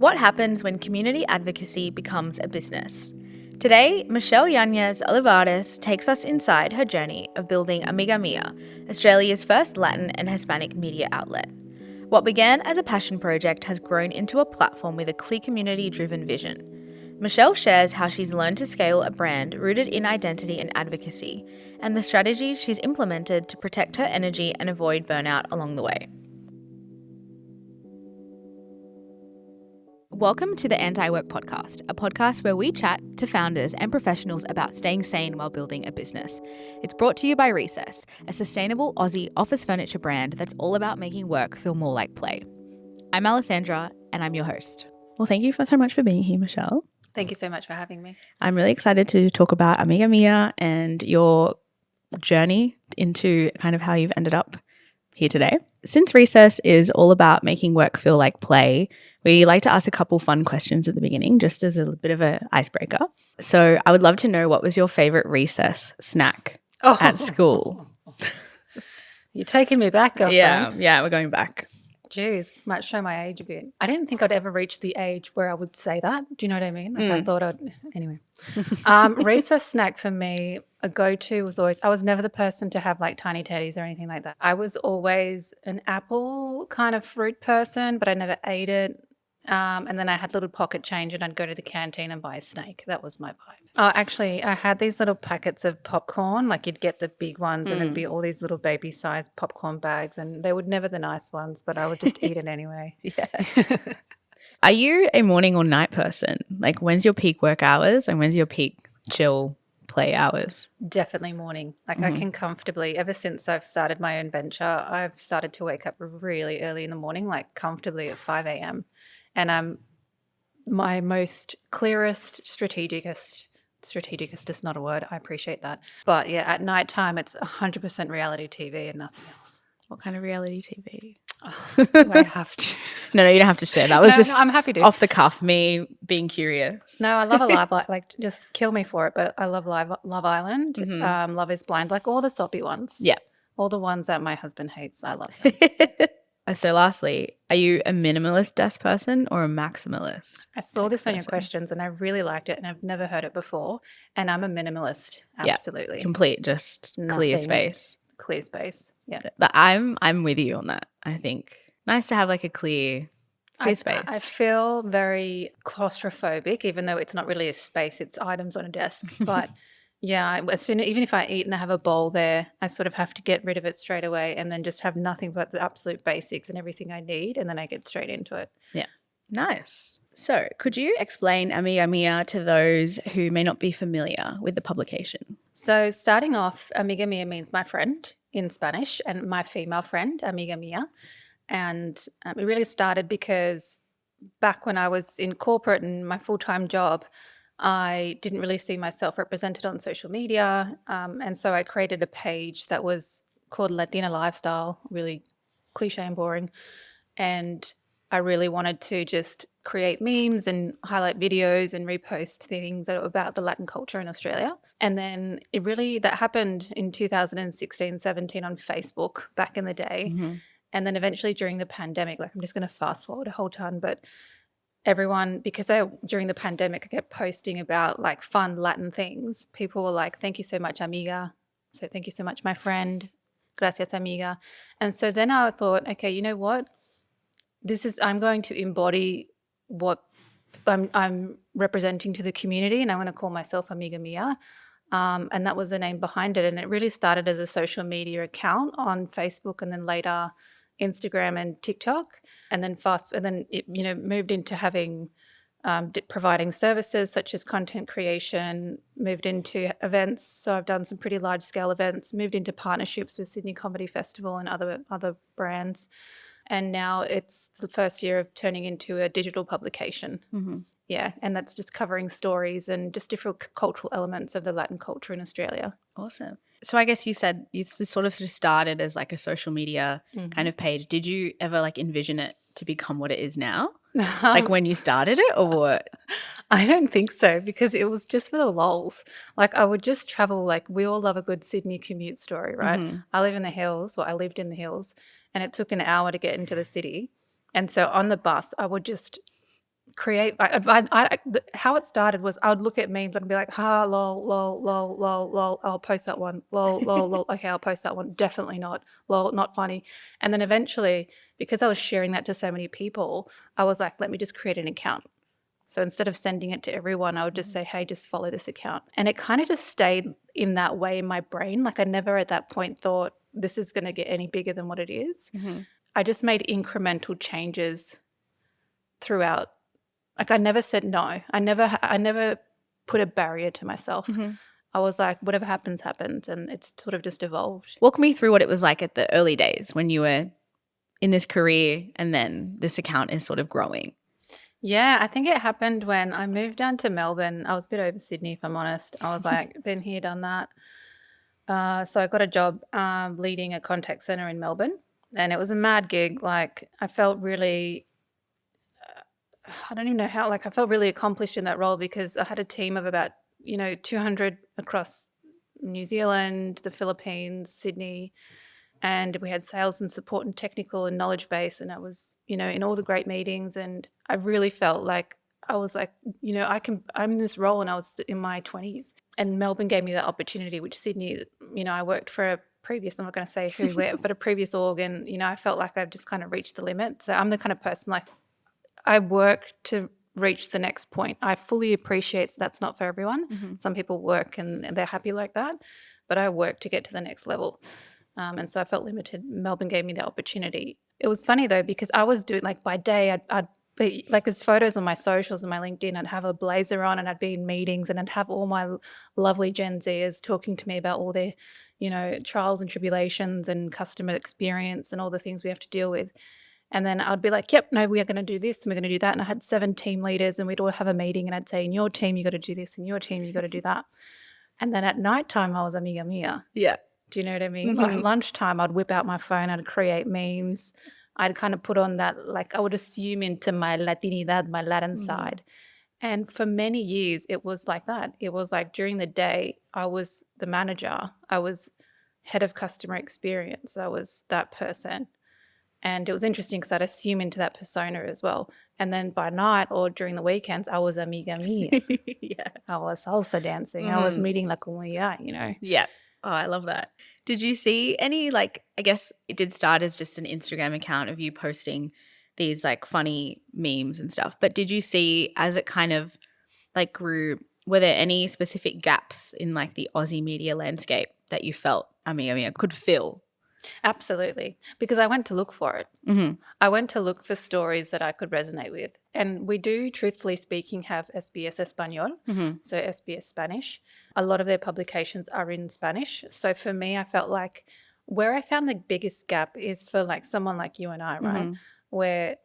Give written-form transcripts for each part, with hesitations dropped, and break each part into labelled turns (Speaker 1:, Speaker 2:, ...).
Speaker 1: What happens when community advocacy becomes a business? Today, Michelle Yañez-Olivares takes us inside her journey of building Amiga Mia, Australia's first Latin and Hispanic media outlet. What began as a passion project has grown into a platform with a clear community-driven vision. Michelle shares how she's learned to scale a brand rooted in identity and advocacy, and the strategies she's implemented to protect her energy and avoid burnout along the way. Welcome to the Anti-Work Podcast, a podcast where we chat to founders and professionals about staying sane while building a business. It's brought to you by Recess, a sustainable Aussie office furniture brand that's all about making work feel more like play. I'm Alessandra, and I'm your host. Well, thank you so much for being here, Michelle.
Speaker 2: Thank you so much for having me.
Speaker 1: I'm really excited to talk about Amiga Mia and your journey into kind of how you've ended up here today. Since Recess is all about making work feel like play, we like to ask a couple fun questions at the beginning, just as a bit of an icebreaker. So I would love to know, what was your favorite recess snack at school?
Speaker 2: You're taking me back, girlfriend.
Speaker 1: Yeah, we're going back.
Speaker 2: Jeez, might show my age a bit. I didn't think I'd ever reach the age where I would say that. Do you know what I mean? I thought I'd, anyway. Recess snack for me, a go-to was always, I was never the person to have like tiny teddies or anything like that. I was always an apple kind of fruit person, but I never ate it. And then I had little pocket change and I'd go to the canteen and buy a snake. That was my vibe. Oh, actually, I had these little packets of popcorn. Like you'd get the big ones and there'd be all these little baby-sized popcorn bags, and they were never the nice ones, but I would just eat it anyway.
Speaker 1: Yeah. Are you a morning or night person? Like, when's your peak work hours and when's your peak chill play hours?
Speaker 2: Definitely morning. Like I can comfortably, ever since I've started my own venture, I've started to wake up really early in the morning, like comfortably at 5 a.m. And I'm my most clearest, strategicest is not a word. I appreciate that. But yeah, at nighttime, it's 100% reality TV and nothing else.
Speaker 1: What kind of reality TV?
Speaker 2: Oh, do I have to?
Speaker 1: No, you don't have to share. That was
Speaker 2: I'm happy to.
Speaker 1: Off the cuff, me being curious.
Speaker 2: No, I love a live, like just kill me for it, but I love Love Island, Love is Blind, like all the soppy ones.
Speaker 1: Yeah.
Speaker 2: All the ones that my husband hates, I love them.
Speaker 1: So lastly, are you a minimalist desk person or a maximalist?
Speaker 2: I saw this on your questions and I really liked it, and I've never heard it before. And I'm a minimalist, absolutely.
Speaker 1: Yeah, complete, just clear space.
Speaker 2: Clear space, yeah.
Speaker 1: But I'm with you on that. I think nice to have like a clear space.
Speaker 2: I feel very claustrophobic, even though it's not really a space, it's items on a desk. But yeah, even if I eat and I have a bowl there, I sort of have to get rid of it straight away and then just have nothing but the absolute basics and everything I need, and then I get straight into it.
Speaker 1: Yeah. Nice. So could you explain Amiga Mia to those who may not be familiar with the publication?
Speaker 2: So starting off, Amiga Mia means my friend in Spanish, and my female friend, Amiga Mia. And it really started because back when I was in corporate and my full-time job, I didn't really see myself represented on social media. And so I created a page that was called Latina Lifestyle, really cliche and boring. And I really wanted to just create memes and highlight videos and repost things that are about the Latin culture in Australia. And then that happened in 2016, 17 on Facebook back in the day. Mm-hmm. And then eventually during the pandemic, like I'm just going to fast forward a whole ton, but everyone, because during the pandemic, I kept posting about like fun Latin things. People were like, thank you so much, amiga. So thank you so much, my friend. Gracias, amiga. And so then I thought, okay, you know what? I'm going to embody what I'm representing to the community, and I'm going to call myself Amiga Mia. And that was the name behind it. And it really started as a social media account on Facebook, and then later Instagram and TikTok, and then it moved into having providing services such as content creation, moved into events. So I've done some pretty large scale events, moved into partnerships with Sydney Comedy Festival and other brands. And now it's the first year of turning into a digital publication. Mm-hmm. Yeah, and that's just covering stories and just different cultural elements of the Latin culture in Australia.
Speaker 1: Awesome. So I guess you said you sort of started as like a social media kind of page. Did you ever like envision it to become what it is now? Like when you started it, or what?
Speaker 2: I don't think so, because it was just for the lols. Like I would just travel, like we all love a good Sydney commute story, right? Mm-hmm. I lived in the hills, and it took an hour to get into the city. And so on the bus, I would just how it started was I would look at memes and be like, ha, lol, lol, lol, lol, lol, I'll post that one, lol, lol, lol, okay, I'll post that one, definitely not, lol, not funny. And then eventually, because I was sharing that to so many people, I was like, let me just create an account. So instead of sending it to everyone, I would just say, hey, just follow this account. And it kind of just stayed in that way in my brain. Like I never at that point thought this is going to get any bigger than what it is. I just made incremental changes throughout. Like I never said no. I never put a barrier to myself. I was like, whatever happens, happens. And it's sort of just evolved.
Speaker 1: Walk me through what it was like at the early days when you were in this career and then this account is sort of growing.
Speaker 2: Yeah, I think it happened when I moved down to Melbourne. I was a bit over Sydney, if I'm honest. I was like, been here, done that. So I got a job leading a contact center in Melbourne, and it was a mad gig. Like I felt really, I don't even know how, like I felt really accomplished in that role because I had a team of about, 200 across New Zealand, the Philippines, Sydney, and we had sales and support and technical and knowledge base, and I was, in all the great meetings, and I really felt like I was like, I'm in this role, and I was in my 20s, and Melbourne gave me that opportunity, which Sydney, I worked for a previous, I'm not going to say who, where, but a previous org, and, I felt like I've just kind of reached the limit. So I'm the kind of person like I work to reach the next point. I fully appreciate that's not for everyone. Some people work and they're happy like that, but I work to get to the next level. And so I felt limited. Melbourne gave me the opportunity. It was funny though, because I was doing like by day, I'd be like, there's photos on my socials and my LinkedIn. I'd have a blazer on and I'd be in meetings and I'd have all my lovely Gen Zers talking to me about all their, trials and tribulations and customer experience and all the things we have to deal with. And then I'd be like, yep, no, we are going to do this and we're going to do that. And I had 7 team leaders and we'd all have a meeting and I'd say, in your team, you got to do this. In your team, you got to do that. And then at nighttime, I was Amiga Mia.
Speaker 1: Yeah.
Speaker 2: Do you know what I mean? Like lunchtime, I'd whip out my phone, I'd create memes. I'd kind of put on that, like I would assume into my Latinidad, my Latin side. And for many years, it was like that. It was like during the day, I was the manager. I was head of customer experience. I was that person. And it was interesting because I'd assume into that persona as well. And then by night or during the weekends, I was Amiga Mia.
Speaker 1: Yeah.
Speaker 2: I was salsa dancing. I was meeting La Comunidad,
Speaker 1: Yeah. Oh, I love that. Did you see any, like, I guess it did start as just an Instagram account of you posting these like funny memes and stuff, but did you see as it kind of like grew, were there any specific gaps in like the Aussie media landscape that you felt Amiga Mia could fill?
Speaker 2: Absolutely, because I went to look for it. I went to look for stories that I could resonate with. And we do, truthfully speaking, have SBS Espanol, so SBS Spanish. A lot of their publications are in Spanish. So for me, I felt like where I found the biggest gap is for like someone like you and I, right, where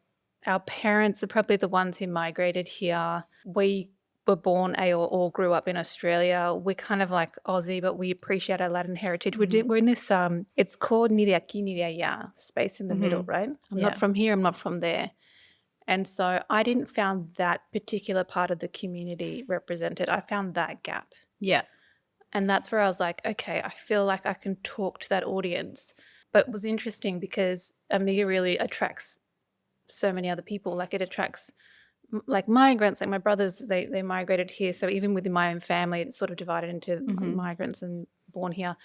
Speaker 2: our parents are probably the ones who migrated here. We were born or grew up in Australia. We're kind of like Aussie, but we appreciate our Latin heritage. We're in this, it's called ni de aquí ni de allá, space in the middle, right? I'm not from here, I'm not from there. And so I didn't found that particular part of the community represented. I found that gap.
Speaker 1: Yeah.
Speaker 2: And that's where I was like, okay, I feel like I can talk to that audience. But it was interesting because Amiga really attracts so many other people. Like it attracts like migrants, like my brothers, they migrated here. So even within my own family, it's sort of divided into migrants and born here.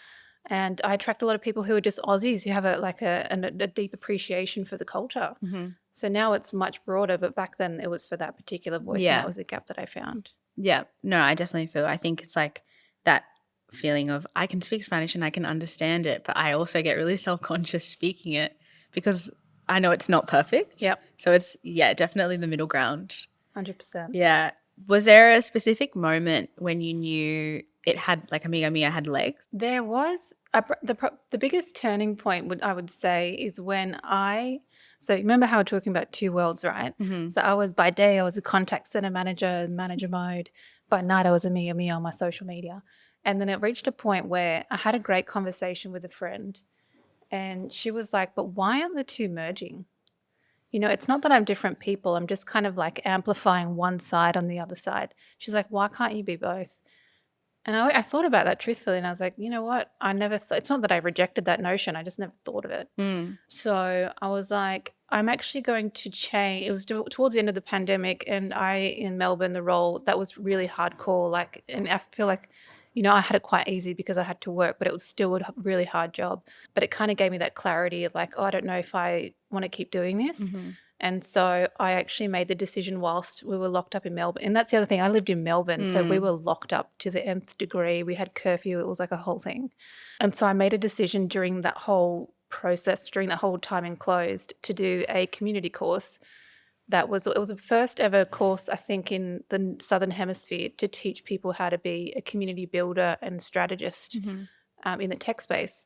Speaker 2: And I attract a lot of people who are just Aussies who have a deep appreciation for the culture. So now it's much broader, but back then it was for that particular voice. And that was a gap that I found.
Speaker 1: Yeah. No, I definitely feel, I think it's like that feeling of I can speak Spanish and I can understand it, but I also get really self-conscious speaking it because I know it's not perfect.
Speaker 2: Yep.
Speaker 1: So it's, definitely the middle ground.
Speaker 2: 100%.
Speaker 1: Yeah. Was there a specific moment when you knew it had, like Amiga Mia had legs?
Speaker 2: There was. The biggest turning point, I would say, is when so remember how we're talking about two worlds, right? So by day, I was a contact center manager, manager mode. By night, I was Amiga Mia on my social media. And then it reached a point where I had a great conversation with a friend. And she was like, but why aren't the two merging? It's not that I'm different people. I'm just kind of like amplifying one side on the other side. She's like, why can't you be both? And I thought about that truthfully. And I was like, you know what? I never thought, it's not that I rejected that notion. I just never thought of it. So I was like, I'm actually going to change. It was towards the end of the pandemic, and in Melbourne, the role that was really hardcore. Like, and I feel like, I had it quite easy because I had to work, but it was still a really hard job. But it kind of gave me that clarity of like, oh, I don't know if I want to keep doing this. And so I actually made the decision whilst we were locked up in Melbourne. And that's the other thing. I lived in Melbourne, so we were locked up to the nth degree. We had curfew. It was like a whole thing. And so I made a decision during that whole process, during that whole time enclosed, to do a community course. It was the first ever course, I think, in the Southern Hemisphere to teach people how to be a community builder and strategist in the tech space.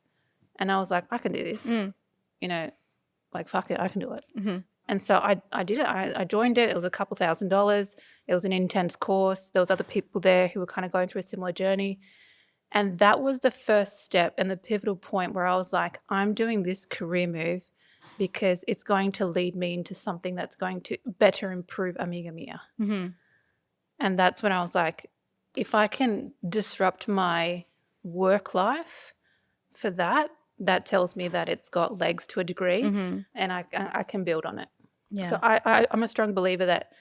Speaker 2: And I was like, I can do this. Like, fuck it, I can do it. And so I did it. I joined it. It was a couple $1,000s. It was an intense course. There was other people there who were kind of going through a similar journey. And that was the first step and the pivotal point where I was like, I'm doing this career move because it's going to lead me into something that's going to better improve Amiga Mia. And that's when I was like, if I can disrupt my work life for that, that tells me that it's got legs to a degree and I can build on it.
Speaker 1: Yeah.
Speaker 2: So I'm a strong believer that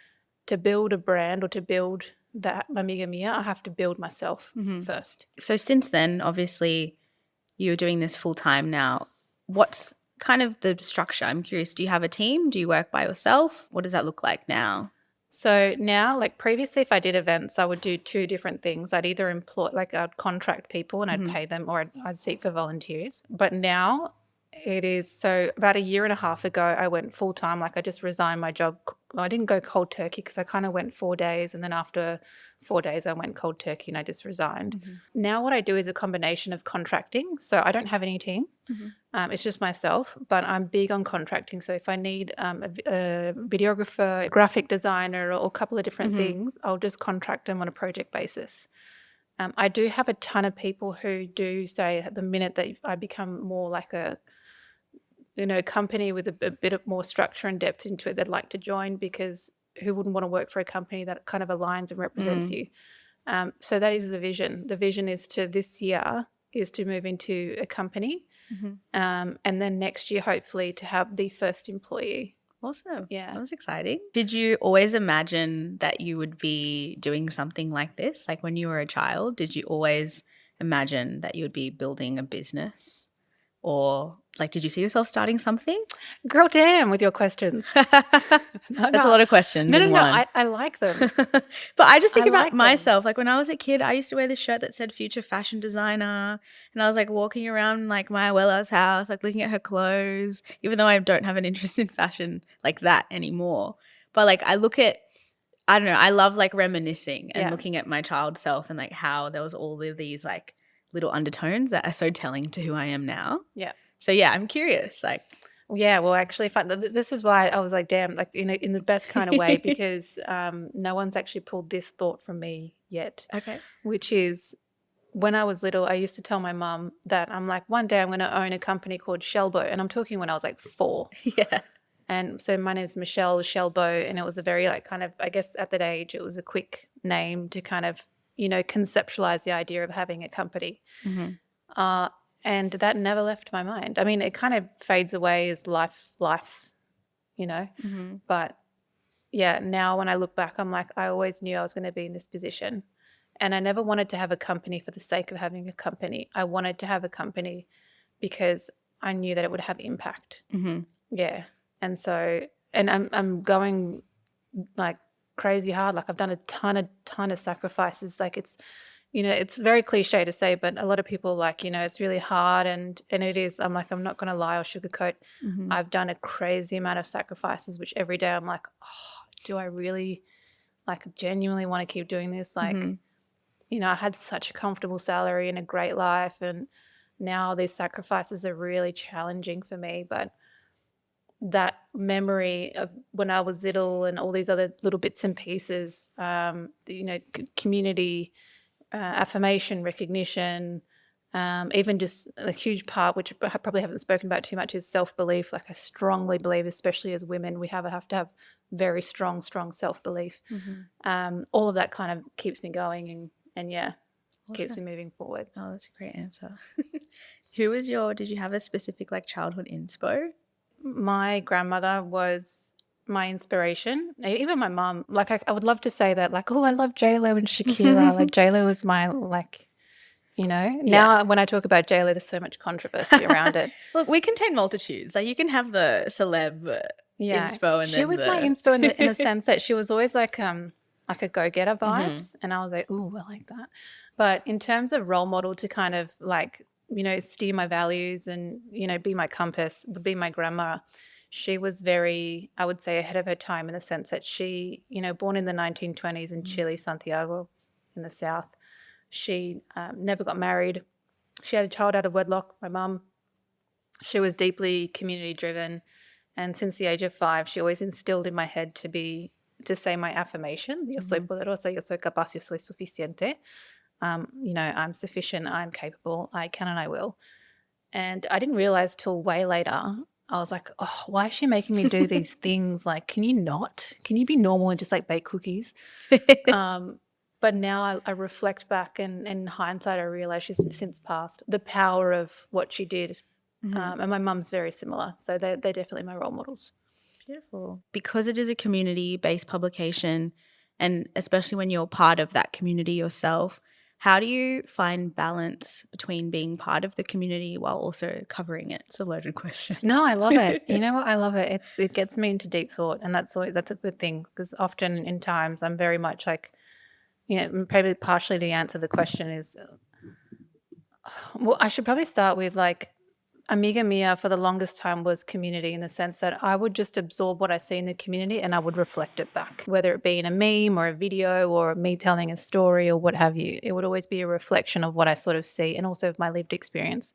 Speaker 2: to build a brand or to build that Amiga Mia, I have to build myself first.
Speaker 1: So since then, obviously, you're doing this full time now. What's kind of the structure? I'm curious. Do you have a team? Do you work by yourself? What does that look like now?
Speaker 2: So now, like previously, if I did events, I would do two different things. I'd either employ, like I'd contract people and I'd pay them, or I'd seek for volunteers. But now it is, so about a year and a half ago, I went full time. Like I just resigned my job. I didn't go cold turkey because I kind of went 4 days. And then after 4 days, I went cold turkey and I just resigned. Now what I do is a combination of contracting. So I don't have any team. It's just myself, but I'm big on contracting. So if I need a videographer, a graphic designer, or a couple of different things, I'll just contract them on a project basis. I do have a ton of people who do say at the minute that I become more like a company with a bit of more structure and depth into it, they'd like to join, because who wouldn't want to work for a company that kind of aligns and represents you? So that is the vision. The vision is this year is to move into a company. And then next year, hopefully, to have the first employee.
Speaker 1: Awesome.
Speaker 2: Yeah.
Speaker 1: That was exciting. Did you always imagine that you would be doing something like this? Like when you were a child, did you always imagine that you would be building a business? Or like, did you see yourself starting something?
Speaker 2: Girl, damn, with your questions.
Speaker 1: That's a lot of questions in one.
Speaker 2: I like them.
Speaker 1: But I just think
Speaker 2: I
Speaker 1: about
Speaker 2: like them.
Speaker 1: myself. Like when I was a kid, I used to wear this shirt that said future fashion designer. And I was like walking around like my abuela's house, like looking at her clothes, even though I don't have an interest in fashion like that anymore. But like I don't know, I love like reminiscing and looking at my child self and like how there was all of these like little undertones that are so telling to who I am now.
Speaker 2: Yeah.
Speaker 1: So yeah, I'm curious. Like,
Speaker 2: yeah, well, actually, this is why I was like, damn, like in the best kind of way, because no one's actually pulled this thought from me yet.
Speaker 1: Okay.
Speaker 2: Which is, when I was little, I used to tell my mum that I'm like, one day I'm going to own a company called Shellboat, and I'm talking when I was like 4.
Speaker 1: Yeah.
Speaker 2: And so my name is Michelle Shellboat, and it was a very like kind of, I guess at that age, it was a quick name to kind of conceptualize the idea of having a company. And that never left my mind. I mean, it kind of fades away as life's, But yeah, now when I look back, I'm like, I always knew I was going to be in this position. And I never wanted to have a company for the sake of having a company. I wanted to have a company because I knew that it would have impact. Yeah. And so, and I'm going like crazy hard. Like I've done a ton of sacrifices. Like it's very cliche to say, but a lot of people like, it's really hard and it is. I'm like, I'm not going to lie or sugarcoat. I've done a crazy amount of sacrifices, which every day I'm like, oh, do I really like genuinely want to keep doing this? Like, I had such a comfortable salary and a great life, and now these sacrifices are really challenging for me. But that memory of when I was little and all these other little bits and pieces, community, affirmation, recognition, even just a huge part, which I probably haven't spoken about too much, is self-belief. Like I strongly believe, especially as women, we have to have very strong self-belief. All of that kind of keeps me going and keeps me moving forward.
Speaker 1: Oh, that's a great answer. Did you have a specific like childhood inspo?
Speaker 2: my grandmother was my inspiration. Even my mum, like I would love to say that, like, oh, I love J-Lo and Shakira. Like J-Lo is my, like,
Speaker 1: Yeah.
Speaker 2: now when I talk about J-Lo, there's so much controversy around it.
Speaker 1: Look, we contain multitudes. Like you can have the celeb inspo and
Speaker 2: She
Speaker 1: then
Speaker 2: was my inspo in the sense that she was always like a go-getter vibes, and I was like, ooh, I like that. But in terms of role model to kind of like, steer my values and, be my compass, would be my grandma. She was very, I would say, ahead of her time in the sense that she, born in the 1920s in Chile, Santiago, in the south. She never got married. She had a child out of wedlock, my mum. She was deeply community driven. And since the age of 5, she always instilled in my head to say my affirmations. Yo soy poderosa, yo soy capaz, yo soy suficiente. I'm sufficient, I'm capable, I can and I will. And I didn't realize till way later, I was like, oh, why is she making me do these things? Like, can you not? Can you be normal and just like bake cookies? But now I reflect back and in hindsight, I realize she's since passed the power of what she did. And my mum's very similar. So they're definitely my role models.
Speaker 1: Beautiful. Because it is a community-based publication, and especially when you're part of that community yourself, how do you find balance between being part of the community while also covering it? It's a loaded question.
Speaker 2: No, I love it. You know what? I love it. It gets me into deep thought, and that's a good thing because often in times I'm very much like, probably partially to answer the question is, well, I should probably start with like Amiga Mia for the longest time was community in the sense that I would just absorb what I see in the community and I would reflect it back, whether it be in a meme or a video or me telling a story or what have you. It would always be a reflection of what I sort of see and also of my lived experience.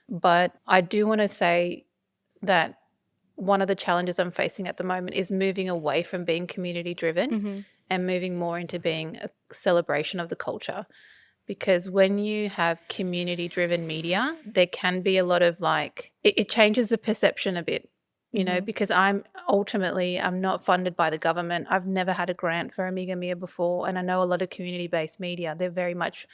Speaker 2: But I do want to say that one of the challenges I'm facing at the moment is moving away from being community driven and moving more into being a celebration of the culture. Because when you have community-driven media, there can be a lot of like it changes the perception a bit, because I'm not funded by the government. I've never had a grant for Amiga Mia before, and I know a lot of community-based media, they're very much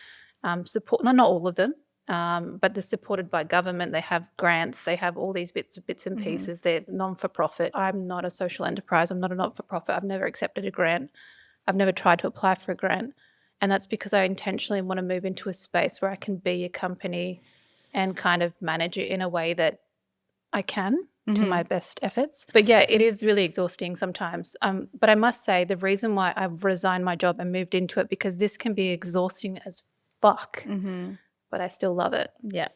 Speaker 2: support, not all of them, but they're supported by government. They have grants. They have all these bits and pieces. They're non-for-profit. I'm not a social enterprise. I'm not a not-for-profit. I've never accepted a grant. I've never tried to apply for a grant. And that's because I intentionally want to move into a space where I can be a company and kind of manage it in a way that I can to my best efforts. But yeah, it is really exhausting sometimes. But I must say the reason why I've resigned my job and moved into it, because this can be exhausting as fuck, but I still love it.
Speaker 1: Yeah.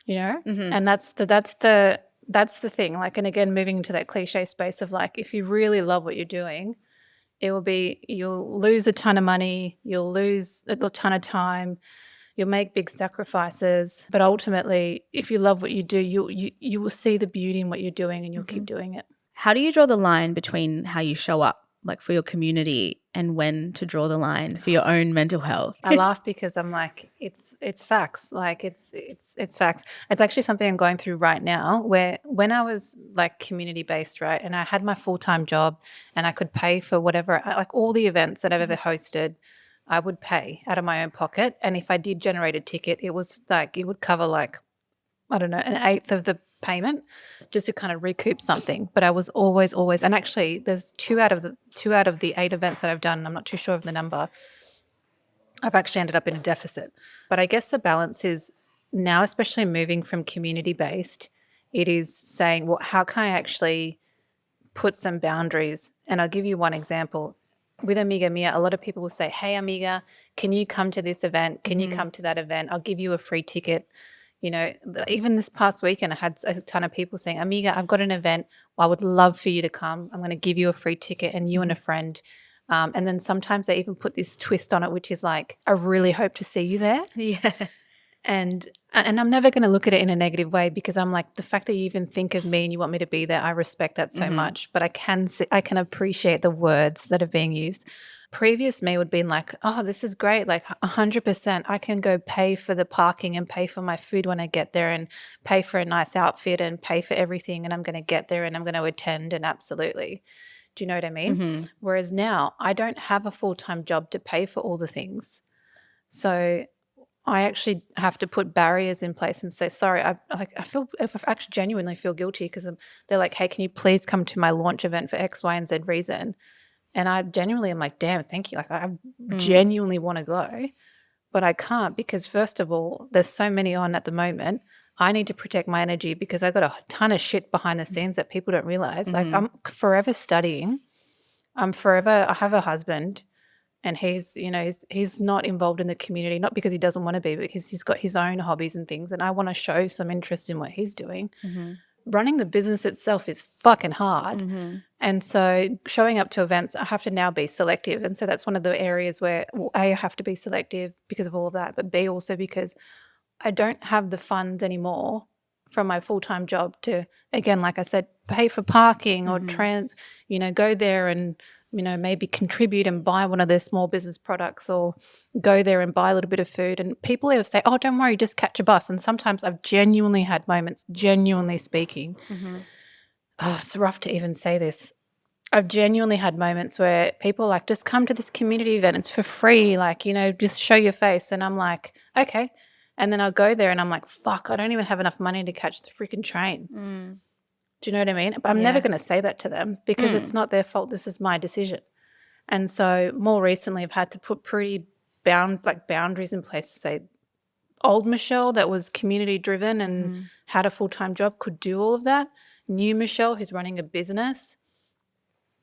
Speaker 2: And that's the thing. Like, and again, moving into that cliche space of like, if you really love what you're doing, you'll lose a ton of money, you'll lose a ton of time, you'll make big sacrifices, but ultimately, if you love what you do, you will see the beauty in what you're doing and you'll keep doing it.
Speaker 1: How do you draw the line between how you show up, like for your community, and when to draw the line for your own mental health?
Speaker 2: I laugh because I'm like, it's facts. Like it's facts. It's actually something I'm going through right now, where when I was like community based, right, and I had my full-time job and I could pay for whatever, like all the events that I've ever hosted, I would pay out of my own pocket. And if I did generate a ticket, it was like, it would cover like, I don't know, an eighth of the payment just to kind of recoup something. But I was always, and actually there's two out of the 8 events that I've done, and I'm not too sure of the number, I've actually ended up in a deficit. But I guess the balance is now, especially moving from community-based, it is saying, well, how can I actually put some boundaries? And I'll give you one example. With Amiga Mia, a lot of people will say, hey, Amiga, can you come to this event? Can you come to that event? I'll give you a free ticket. Even this past weekend, I had a ton of people saying, Amiga, I've got an event. I would love for you to come. I'm going to give you a free ticket, and you and a friend. And then sometimes they even put this twist on it, which is like, I really hope to see you there.
Speaker 1: Yeah.
Speaker 2: And I'm never going to look at it in a negative way, because I'm like, the fact that you even think of me and you want me to be there, I respect that so much. But I can appreciate the words that are being used. Previous me would be like, oh, this is great. Like 100%, I can go pay for the parking and pay for my food when I get there and pay for a nice outfit and pay for everything. And I'm going to get there and I'm going to attend, and absolutely. Do you know what I mean? Whereas now I don't have a full-time job to pay for all the things. So I actually have to put barriers in place and say, sorry, I actually genuinely feel guilty because they're like, hey, can you please come to my launch event for X, Y, and Z reason? And I genuinely am like, damn, thank you. Like I genuinely want to go, but I can't because first of all, there's so many on at the moment. I need to protect my energy because I've got a ton of shit behind the scenes that people don't realize. Like I'm forever studying. I have a husband. And he's not involved in the community, not because he doesn't want to be, but because he's got his own hobbies and things. And I want to show some interest in what he's doing. Running the business itself is fucking hard. And so showing up to events, I have to now be selective. And so that's one of the areas where, well, A, I have to be selective because of all of that, but B, also because I don't have the funds anymore from my full-time job to, again, like I said, pay for parking or go there and, maybe contribute and buy one of their small business products or go there and buy a little bit of food. And people always say, oh, don't worry, just catch a bus. And sometimes I've genuinely had moments, genuinely speaking. Oh, it's rough to even say this. I've genuinely had moments where people are like, just come to this community event. It's for free. Like, just show your face. And I'm like, okay. And then I'll go there and I'm like, fuck, I don't even have enough money to catch the freaking train. Do you know what I mean? But I'm never going to say that to them because it's not their fault. This is my decision. And so more recently I've had to put pretty boundaries in place to say old Michelle that was community driven and had a full-time job could do all of that. New Michelle who's running a business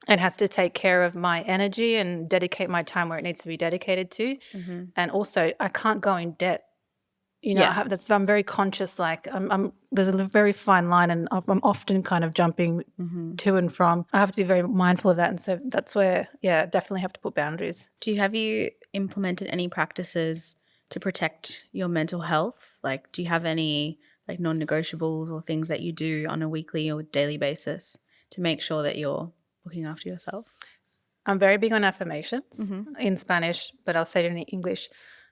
Speaker 2: and has to take care of my energy and dedicate my time where it needs to be dedicated to. And also I can't go in debt. I'm very conscious. Like there's a very fine line, and I'm often kind of jumping to and from. I have to be very mindful of that, and so that's where, definitely have to put boundaries.
Speaker 1: Have you implemented any practices to protect your mental health? Like, do you have any like non-negotiables or things that you do on a weekly or daily basis to make sure that you're looking after yourself?
Speaker 2: I'm very big on affirmations in Spanish, but I'll say it in English.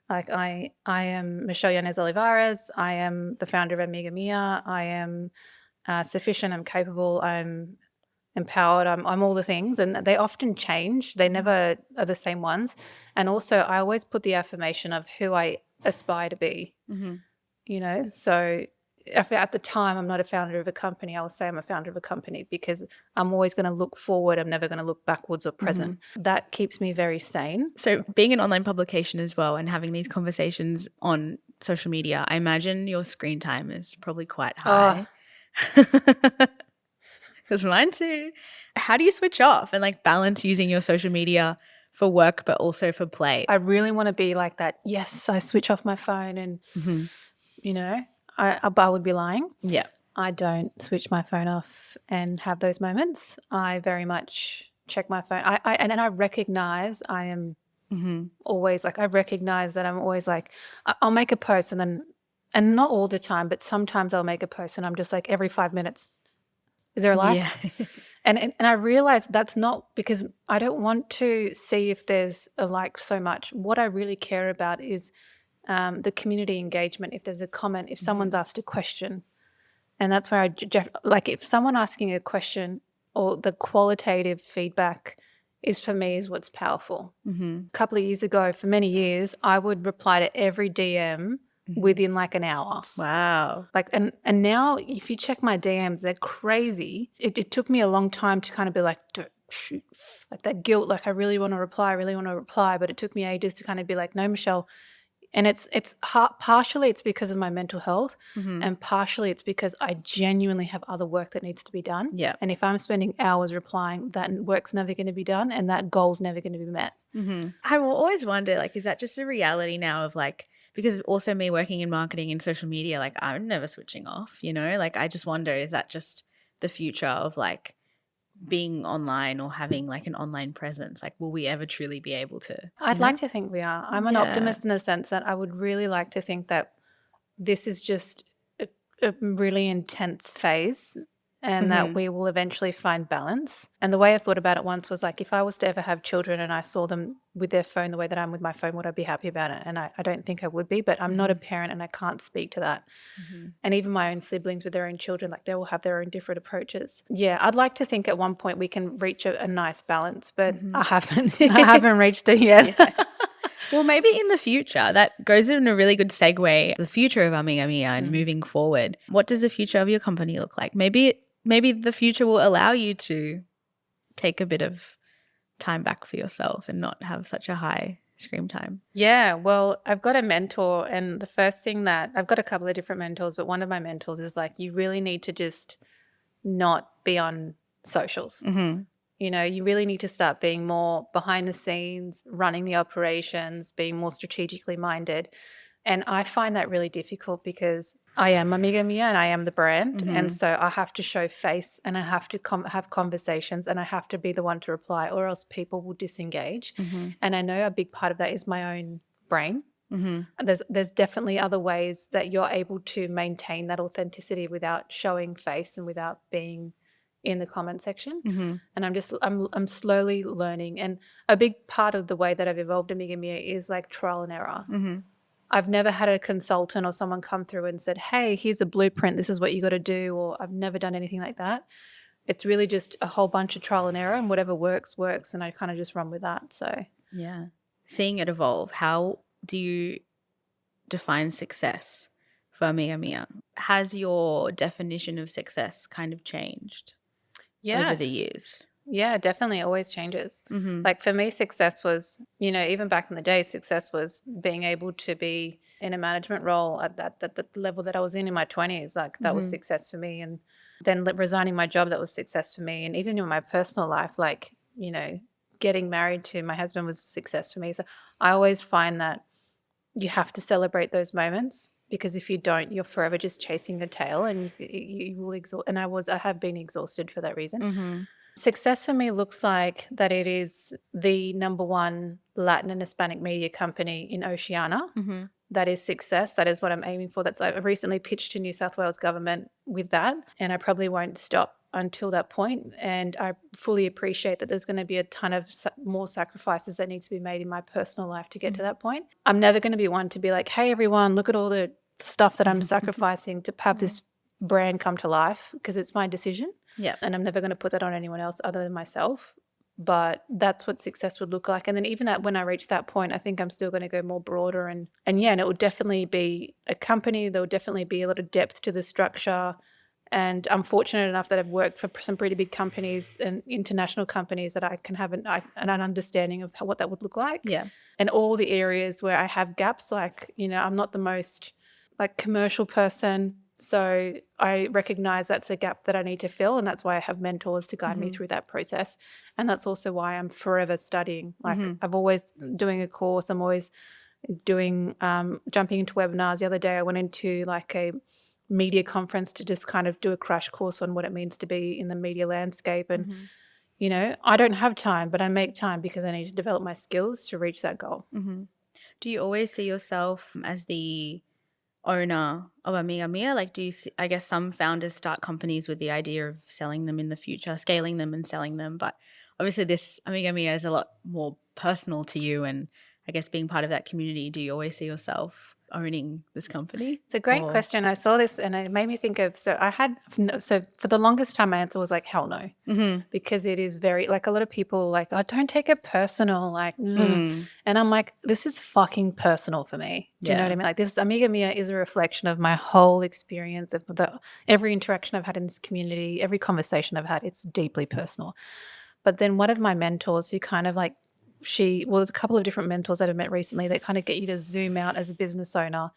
Speaker 2: Like I am Michelle Yañez-Olivares. I am the founder of Amiga Mia. I am sufficient. I'm capable. I'm empowered. I'm all the things, and they often change. They never are the same ones. And also, I always put the affirmation of who I aspire to be. So if at the time I'm not a founder of a company, I will say I'm a founder of a company because I'm always going to look forward. I'm never going to look backwards or present. That keeps me very sane.
Speaker 1: So being an online publication as well and having these conversations on social media, I imagine your screen time is probably quite high. Because mine too. How do you switch off and like balance using your social media for work but also for play?
Speaker 2: I really want to be like that. Yes, I switch off my phone and, I would be lying.
Speaker 1: Yeah.
Speaker 2: I don't switch my phone off and have those moments. I very much check my phone. And then I recognize I am always like, I recognize that I'm always like, I'll make a post and not all the time, but sometimes I'll make a post and I'm just like every 5 minutes, is there a like?
Speaker 1: Yeah.
Speaker 2: And I realize that's not because I don't want to see if there's a like so much. What I really care about is the community engagement. If there's a comment, if someone's asked a question, and that's where like if someone asking a question or the qualitative feedback for me is what's powerful. A couple of years ago, for many years, I would reply to every DM within like an hour.
Speaker 1: Wow.
Speaker 2: Like and now if you check my DMs, they're crazy. It took me a long time to kind of be like, shoot, like that guilt, like I really want to reply, but it took me ages to kind of be like, no, Michelle. And it's partially it's because of my mental health and partially it's because I genuinely have other work that needs to be done.
Speaker 1: Yeah.
Speaker 2: And if I'm spending hours replying, that work's never going to be done and that goal's never going to be met.
Speaker 1: I will always wonder, like, is that just a reality now of like, because also me working in marketing and social media, like I'm never switching off, like I just wonder, is that just the future of like being online or having like an online presence? Like, will we ever truly be able to?
Speaker 2: I'd like to think we are. I'm an optimist in the sense that I would really like to think that this is just a really intense phase and that we will eventually find balance. And the way I thought about it once was like, if I was to ever have children and I saw them with their phone the way that I'm with my phone, would I be happy about it? And I don't think I would be, but I'm not a parent and I can't speak to that. And even my own siblings with their own children, like they will have their own different approaches. Yeah, I'd like to think at one point we can reach a nice balance, but I haven't reached it yet.
Speaker 1: Well, maybe in the future, that goes in a really good segue, the future of Amiga Mia and moving forward. What does the future of your company look like? Maybe the future will allow you to take a bit of time back for yourself and not have such a high screen time.
Speaker 2: Yeah, well, I've got a mentor, and the first thing that I've got a couple of different mentors, but one of my mentors is like, you really need to just not be on socials.
Speaker 1: Mm-hmm.
Speaker 2: You know, you really need to start being more behind the scenes, running the operations, being more strategically minded. And I find that really difficult because I am Amiga Mia and I am the brand. And so I have to show face and I have to have conversations and I have to be the one to reply or else people will disengage. And I know a big part of that is my own brain. There's definitely other ways that you're able to maintain that authenticity without showing face and without being in the comment section. And I'm slowly learning. And a big part of the way that I've evolved Amiga Mia is like trial and error. I've never had a consultant or someone come through and said, hey, here's a blueprint, this is what you got to do, or I've never done anything like that. It's really just a whole bunch of trial and error, and whatever works, and I kind of just run with that. So
Speaker 1: yeah. Seeing it evolve, how do you define success for Amiga Mia? Has your definition of success kind of changed over the years?
Speaker 2: Yeah, definitely always changes. Like for me, success was, you know, even back in the day, success was being able to be in a management role at the level that I was in my 20s. Like that was success for me. And then resigning my job, that was success for me. And even in my personal life, like, you know, getting married to my husband was success for me. So I always find that you have to celebrate those moments, because if you don't, you're forever just chasing your tail and you will exhaust. And I have been exhausted for that reason. Success for me looks like that it is the #1 Latin and Hispanic media company in Oceania. That is success. That is what I'm aiming for. I've recently pitched to New South Wales government with that, and I probably won't stop until that point. And I fully appreciate that there's going to be a ton of more sacrifices that need to be made in my personal life to get to that point. I'm never going to be one to be like, hey, everyone, look at all the stuff that I'm sacrificing to have this brand come to life, because it's my decision.
Speaker 1: Yeah.
Speaker 2: And I'm never going to put that on anyone else other than myself. But that's what success would look like. And then even that, when I reach that point, I think I'm still going to go more broader. And it would definitely be a company. There would definitely be a lot of depth to the structure. And I'm fortunate enough that I've worked for some pretty big companies and international companies that I can have an understanding of what that would look like.
Speaker 1: Yeah.
Speaker 2: And all the areas where I have gaps, like, you know, I'm not the most like commercial person. So I recognize that's a gap that I need to fill, and that's why I have mentors to guide me through that process. And that's also why I'm forever studying. Like I'm always doing a course. I'm always doing jumping into webinars. The other day I went into like a media conference to just kind of do a crash course on what it means to be in the media landscape. And, you know, I don't have time, but I make time because I need to develop my skills to reach that goal.
Speaker 1: Do you always see yourself as the owner of Amiga Mia? Like, do you see, I guess some founders start companies with the idea of selling them in the future, scaling them and selling them. But obviously this Amiga Mia is a lot more personal to you, and I guess being part of that community. Do you always see yourself owning this company?
Speaker 2: It's a great question. I saw this and it made me think of, so for the longest time my answer was like, hell no, because it is very, like, a lot of people like, oh, don't take it personal, like, and I'm like, this is fucking personal for me. Do you know what I mean? Like, this Amiga Mia is a reflection of my whole experience of every interaction I've had in this community, every conversation I've had. It's deeply personal. But then one of my mentors who kind of like, there's a couple of different mentors that I've met recently that kind of get you to zoom out as a business owner,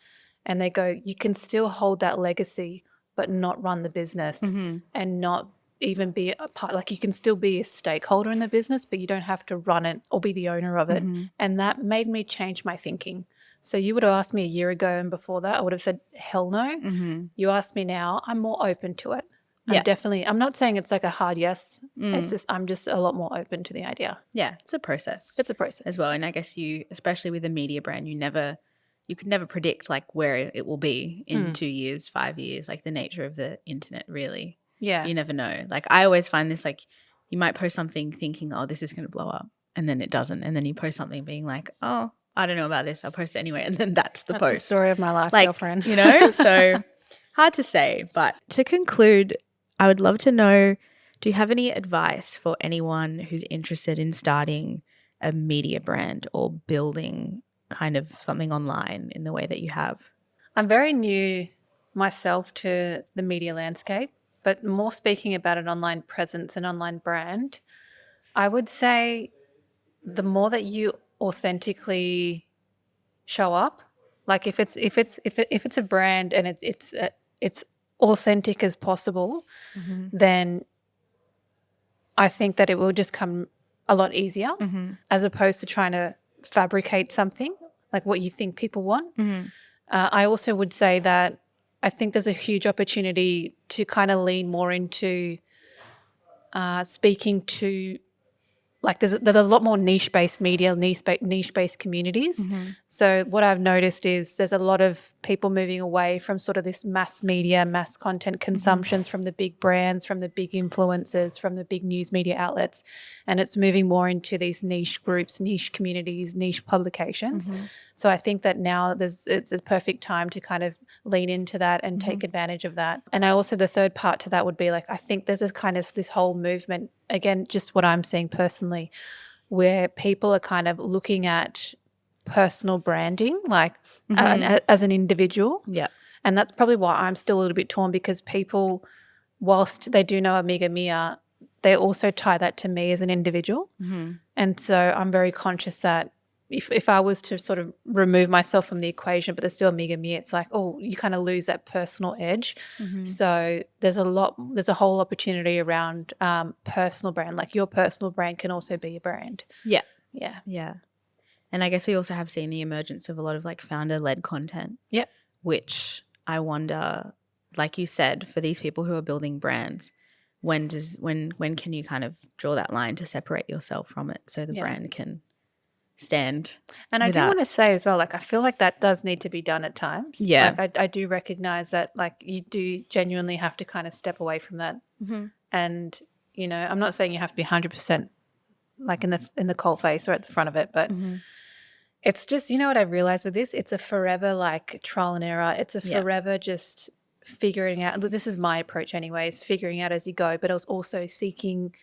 Speaker 2: and they go, you can still hold that legacy but not run the business and not even be a part, like you can still be a stakeholder in the business, but you don't have to run it or be the owner of it. And that made me change my thinking. So you would have asked me a year ago and before that, I would have said, hell no. You asked me now, I'm more open to it. I'm not saying it's like a hard yes. It's just, I'm just a lot more open to the idea.
Speaker 1: Yeah, it's a process.
Speaker 2: It's a process
Speaker 1: as well. And I guess you, especially with a media brand, you could never predict like where it will be in 2 years, 5 years, like the nature of the internet, really.
Speaker 2: Yeah.
Speaker 1: You never know. Like I always find this, like you might post something thinking, oh, this is going to blow up, and then it doesn't. And then you post something being like, oh, I don't know about this, I'll post it anyway. And then that's the post.
Speaker 2: The story of my life,
Speaker 1: like,
Speaker 2: girlfriend.
Speaker 1: You know, so hard to say. But to conclude, I would love to know, do you have any advice for anyone who's interested in starting a media brand or building kind of something online in the way that you have?
Speaker 2: I'm very new myself to the media landscape, but more speaking about an online presence and online brand, I would say the more that you authentically show up, like if it's a brand and it's authentic as possible, then I think that it will just come a lot easier as opposed to trying to fabricate something like what you think people want. I also would say that I think there's a huge opportunity to kind of lean more into speaking to, like there's a lot more niche-based media, niche-based communities. So what I've noticed is there's a lot of people moving away from sort of this mass media, mass content consumptions from the big brands, from the big influencers, from the big news media outlets, and it's moving more into these niche groups, niche communities, niche publications. So I think that now it's a perfect time to kind of lean into that and take advantage of that. And I also, the third part to that would be like, I think there's this kind of this whole movement, again, just what I'm seeing personally, where people are kind of looking at personal branding, like as an individual.
Speaker 1: Yeah.
Speaker 2: And that's probably why I'm still a little bit torn, because people, whilst they do know Amiga Mia, they also tie that to me as an individual. And so I'm very conscious that if I was to sort of remove myself from the equation, but there's still Amiga Mia, it's like, oh, you kind of lose that personal edge. So there's a whole opportunity around personal brand. Like your personal brand can also be a brand.
Speaker 1: Yeah.
Speaker 2: Yeah.
Speaker 1: Yeah. And I guess we also have seen the emergence of a lot of like founder-led content.
Speaker 2: Yep.
Speaker 1: Which I wonder, like you said, for these people who are building brands, when can you kind of draw that line to separate yourself from it so the brand can stand?
Speaker 2: And I do want to say as well, like I feel like that does need to be done at times.
Speaker 1: Yeah.
Speaker 2: Like I do recognize that like you do genuinely have to kind of step away from that. And, you know, I'm not saying you have to be 100% like in the cold face or at the front of it, but it's just, you know what I realized with this? It's a forever like trial and error. It's a forever just figuring out. This is my approach anyways, figuring out as you go, but I was also seeking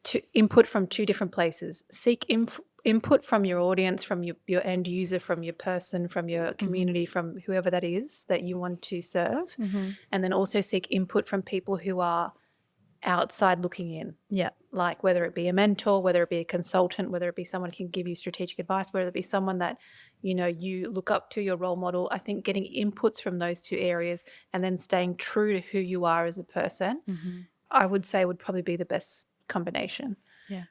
Speaker 2: to input from two different places. Seek input from your audience, from your end user, from your person, from your community, from whoever that is that you want to serve. And then also seek input from people who are outside looking in.
Speaker 1: Yeah.
Speaker 2: Like whether it be a mentor, whether it be a consultant, whether it be someone who can give you strategic advice, whether it be someone that, you know, you look up to, your role model. I think getting inputs from those two areas and then staying true to who you are as a person, I would say would probably be the best combination.
Speaker 1: Yeah.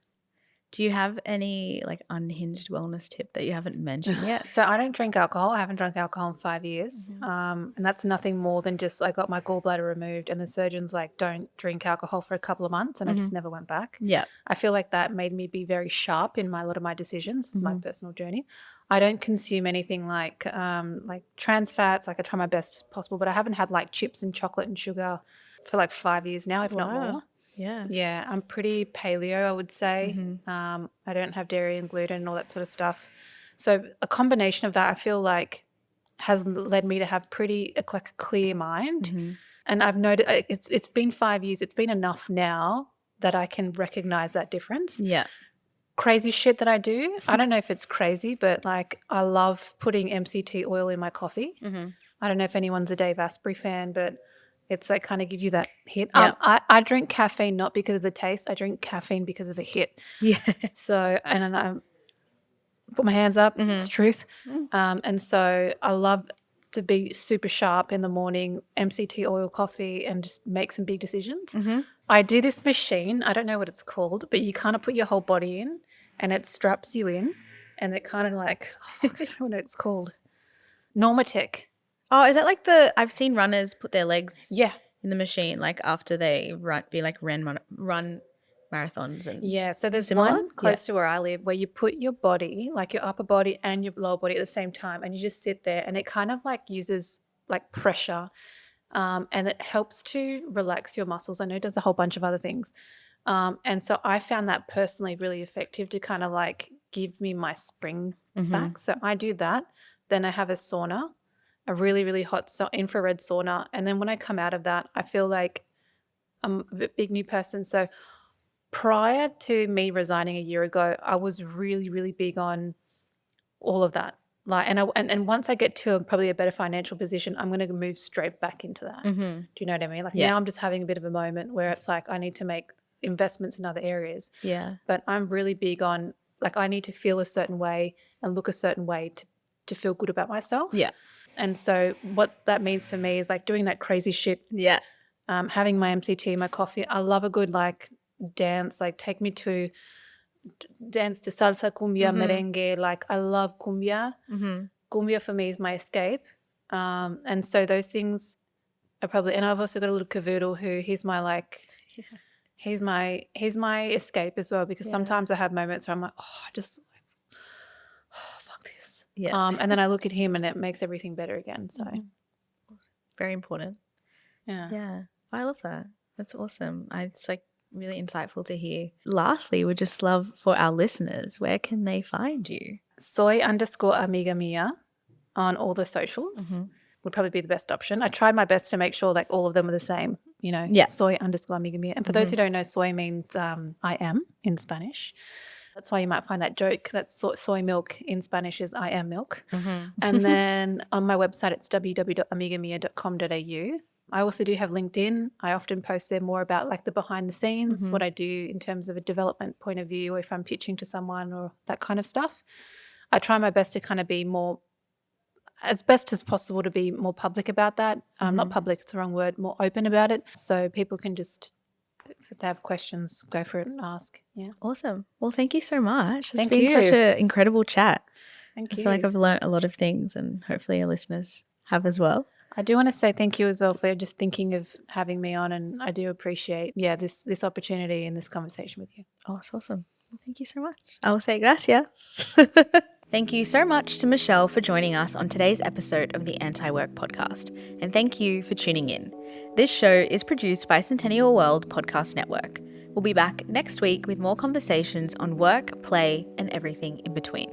Speaker 1: Do you have any like unhinged wellness tip that you haven't mentioned yet?
Speaker 2: So I don't drink alcohol. I haven't drunk alcohol in 5 years. And that's nothing more than just I got my gallbladder removed and the surgeon's like, don't drink alcohol for a couple of months. And I just never went back.
Speaker 1: Yeah.
Speaker 2: I feel like that made me be very sharp in a lot of my decisions, my personal journey. I don't consume anything like trans fats. Like I try my best possible, but I haven't had like chips and chocolate and sugar for like 5 years now, if not more.
Speaker 1: Yeah.
Speaker 2: Yeah, I'm pretty paleo, I would say. I don't have dairy and gluten and all that sort of stuff. So a combination of that, I feel like, has led me to have pretty like a clear mind. And I've noted it's been 5 years. It's been enough now that I can recognize that difference.
Speaker 1: Yeah.
Speaker 2: Crazy shit that I do. I don't know if it's crazy, but like I love putting MCT oil in my coffee. I don't know if anyone's a Dave Asprey fan, but it's like kind of gives you that hit.
Speaker 1: Yeah.
Speaker 2: I drink caffeine not because of the taste. I drink caffeine because of the hit.
Speaker 1: Yeah.
Speaker 2: So, and I put my hands up. It's truth. And so I love to be super sharp in the morning, MCT oil coffee, and just make some big decisions. I do this machine. I don't know what it's called, but you kind of put your whole body in and it straps you in and it kind of like, I don't know what it's called. Normatec.
Speaker 1: Oh, is that like I've seen runners put their legs in the machine like after they run marathons and
Speaker 2: so there's
Speaker 1: similar?
Speaker 2: one close to where I live where you put your body, like your upper body and your lower body at the same time, and you just sit there and it kind of like uses like pressure and it helps to relax your muscles. I know it does a whole bunch of other things. And so I found that personally really effective to kind of like give me my spring back. So I do that. Then I have a sauna, a really, really hot infrared sauna. And then when I come out of that, I feel like I'm a big new person. So prior to me resigning a year ago, I was really, really big on all of that. Like, and once I get to probably a better financial position, I'm going to move straight back into that.
Speaker 1: Mm-hmm.
Speaker 2: Do you know what I mean? Like
Speaker 1: Yeah.
Speaker 2: now I'm just having a bit of a moment where it's like I need to make investments in other areas.
Speaker 1: Yeah.
Speaker 2: But I'm really big on, like, I need to feel a certain way and look a certain way to feel good about myself.
Speaker 1: Yeah.
Speaker 2: And so what that means for me is like doing that crazy shit,
Speaker 1: Yeah.
Speaker 2: having my MCT, my coffee. I love a good like dance, like take me to dance to salsa, cumbia, merengue. Like I love cumbia.
Speaker 1: Mm-hmm.
Speaker 2: Cumbia for me is my escape. And so those things are probably, and I've also got a little cavoodle who he's my like, he's my escape as well, because sometimes I have moments where I'm like, oh, I just, fuck this.
Speaker 1: Yeah.
Speaker 2: And then I look at him and it makes everything better again. So
Speaker 1: Very important.
Speaker 2: yeah.
Speaker 1: Yeah. I love that. That's awesome. It's like really insightful to hear. Lastly, we'd just love for our listeners, where can they find you?
Speaker 2: Soy_Amiga Mia on all the socials would probably be the best option. I tried my best to make sure like all of them are the same, you know,
Speaker 1: Yeah.
Speaker 2: Soy_Amiga Mia. And for those who don't know, soy means I am in Spanish. That's why you might find that joke that soy milk in Spanish is I am milk. And then on my website, it's www.amigamia.com.au. I also do have LinkedIn. I often post there more about like the behind the scenes, what I do in terms of a development point of view, or if I'm pitching to someone or that kind of stuff. I try my best to kind of be more, as best as possible, to be more public about that. Not public, it's the wrong word, more open about it. So people can just, if they have questions, go for it and ask. Yeah.
Speaker 1: Awesome. Well, thank you so much. It's
Speaker 2: Thank
Speaker 1: been
Speaker 2: you.
Speaker 1: such an incredible chat.
Speaker 2: Thank
Speaker 1: I
Speaker 2: you.
Speaker 1: feel like I've learned a lot of things, and hopefully our listeners have as well.
Speaker 2: I do want to say thank you as well for just thinking of having me on, and I do appreciate, this opportunity and this conversation with you.
Speaker 1: Oh, it's awesome. Well, thank you so much. I will say gracias. Thank you so much to Michelle for joining us on today's episode of the Anti-Work Podcast, and thank you for tuning in. This show is produced by Centennial World Podcast Network. We'll be back next week with more conversations on work, play, and everything in between.